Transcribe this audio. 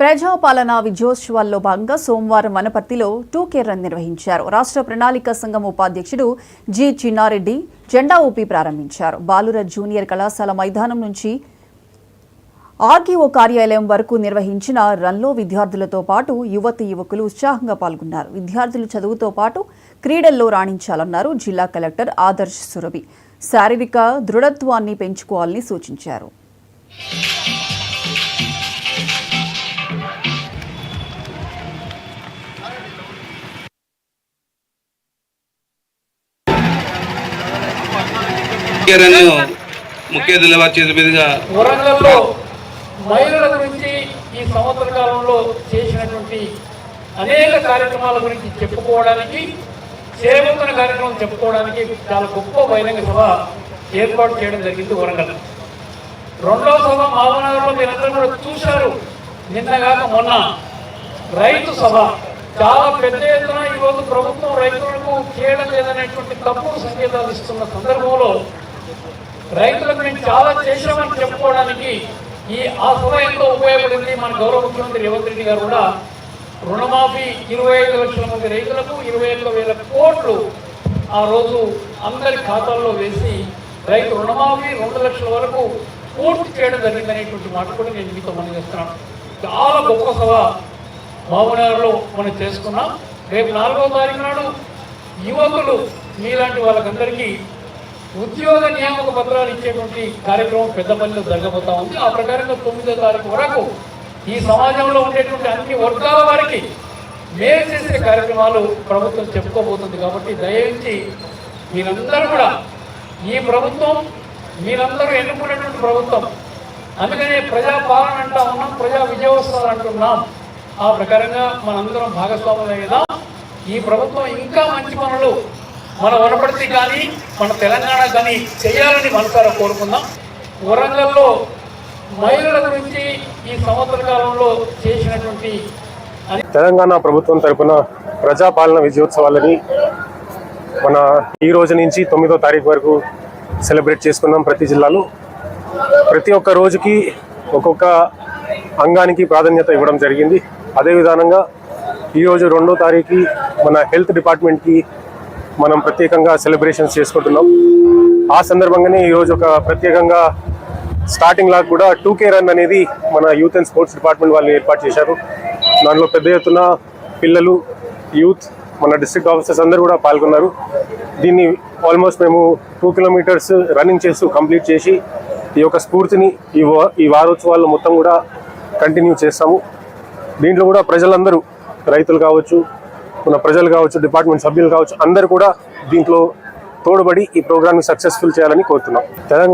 ప్రజాపాలన విజయోత్సవాల్లో భాగంగా సోమవారం వనపర్తిలో 2K run నిర్వహించారు. రాష్ట్ర ప్రణాళిక సంఘం ఉపాధ్యక్షుడు జి చిన్నారెడ్డి జెండా ఊపి ప్రారంభించారు. బాలుర జూనియర్ కళాశాల మైదానం నుంచి ఆర్టీఓ కార్యాలయం వరకు నిర్వహించిన రన్లో విద్యార్థులతో పాటు యువకులు ఉత్సాహంగా పాల్గొన్నారు. విద్యార్థులు చదువుతో పాటు క్రీడల్లో రాణించాలన్నారు జిల్లా కలెక్టర్ ఆదర్శ్ సురభి. శారీరక దృఢత్వాన్ని పెంచుకోవాలని సూచించారు. ముఖ్య అతిథుల వారి చేతుల మీదుగా వరంగల్లో మహిళల గురించి ఈ సంవత్సర కాలంలో చేసినటువంటి అనేక కార్యక్రమాల గురించి చెప్పుకోవడానికి, చేపడుతున్న కార్యక్రమం చెప్పుకోవడానికి చాలా గొప్ప బహిరంగ సభ ఏర్పాటు చేయడం జరిగింది వరంగల్. రెండవ సభ మహబూబ్నగర్లో మీరందరూ కూడా చూశారు. నిన్నగాక మొన్న రైతు సభ చాలా పెద్ద ఎత్తున ఈరోజు ప్రభుత్వం రైతులకు చేయడం లేదనేటువంటి తప్పుడు సంకేతాలు ఇస్తున్న సందర్భంలో రైతులకు మేము చాలా చేశామని చెప్పుకోవడానికి ఆ సభ ఎంతో ఉపయోగపడింది. మన గౌరవ ముఖ్యమంత్రి రేవంత్ రెడ్డి గారు కూడా రుణమాఫీ 25 లక్షల మంది రైతులకు 21,000 కోట్లు ఆ రోజు అందరి ఖాతాల్లో వేసి రైతు రుణమాఫీ 2 లక్షల వరకు పూర్తి చేయడం జరిగిందనేటువంటి మాట కూడా నేను మీతో మనం చేస్తున్నాను. చాలా గొప్ప సభ మహబూబ్నగర్లో మనం చేసుకున్నాం. రేపు 4వ తారీఖు నాడు యువకులు మీలాంటి వాళ్ళకందరికీ ఉద్యోగ నియామక పత్రాలు ఇచ్చేటువంటి కార్యక్రమం పెద్దపల్లిలో జరగబోతా ఉంది. ఆ ప్రకారంగా 9వ తారీఖు వరకు ఈ సమాజంలో ఉండేటువంటి అన్ని వర్గాల వారికి మేలు చేసే కార్యక్రమాలు ప్రభుత్వం చెప్పుకోబోతుంది. కాబట్టి దయచేసి మీరందరూ కూడా ఈ ప్రభుత్వం మీరందరూ ఎన్నుకునేటువంటి ప్రభుత్వం, అందుకనే ప్రజాపాలన అంటా ఉన్నాం, ప్రజా విజయోత్సవాలు అంటున్నాం. ఆ ప్రకారంగా మనందరం భాగస్వాములు అయ్యేదా. ఈ ప్రభుత్వం ఇంకా మంచి పనులు మన వనపర్తి కానీ మన తెలంగాణ కానీ చేయాలని మనసారా కోరుకుందాం. వరంగల్లో మహిళల గురించి ఈ సంవత్సర కాలంలో చేసినటువంటి తెలంగాణ ప్రభుత్వం తరఫున ప్రజాపాలన విజయోత్సవాలని మన ఈ రోజు నుంచి 9వ తారీఖు వరకు సెలబ్రేట్ చేసుకున్నాం. ప్రతి జిల్లాలో ప్రతి ఒక్క రోజుకి ఒక్కొక్క అంగానికి ప్రాధాన్యత ఇవ్వడం జరిగింది. అదే విధానంగా ఈరోజు 2వ తారీఖు మన హెల్త్ డిపార్ట్మెంట్కి మనం ప్రత్యేకంగా సెలబ్రేషన్స్ చేసుకుంటున్నాం. ఆ సందర్భంగానే ఈరోజు ఒక ప్రత్యేకంగా స్టార్టింగ్ లాగా కూడా 2K రన్ అనేది మన యూత్ అండ్ స్పోర్ట్స్ డిపార్ట్మెంట్ వాళ్ళు ఏర్పాటు చేశారు. దాంట్లో పెద్ద ఎత్తున పిల్లలు, యూత్, మన డిస్ట్రిక్ట్ ఆఫీసర్స్ అందరూ కూడా పాల్గొన్నారు. దీన్ని ఆల్మోస్ట్ మేము 2 కిలోమీటర్స్ రన్నింగ్ చేస్తూ కంప్లీట్ చేసి ఈ యొక్క స్ఫూర్తిని ఈ వారోత్సవాల్లో మొత్తం కూడా కంటిన్యూ చేస్తాము. దీంట్లో కూడా ప్రజలందరూ, రైతులు కావచ్చు, మన ప్రజలు కావచ్చు, డిపార్ట్మెంట్ సభ్యులు కావచ్చు, అందరూ కూడా దీంట్లో తోడ్పడి ఈ ప్రోగ్రామ్ని సక్సెస్ఫుల్ చేయాలని కోరుతున్నాం. తెలంగాణ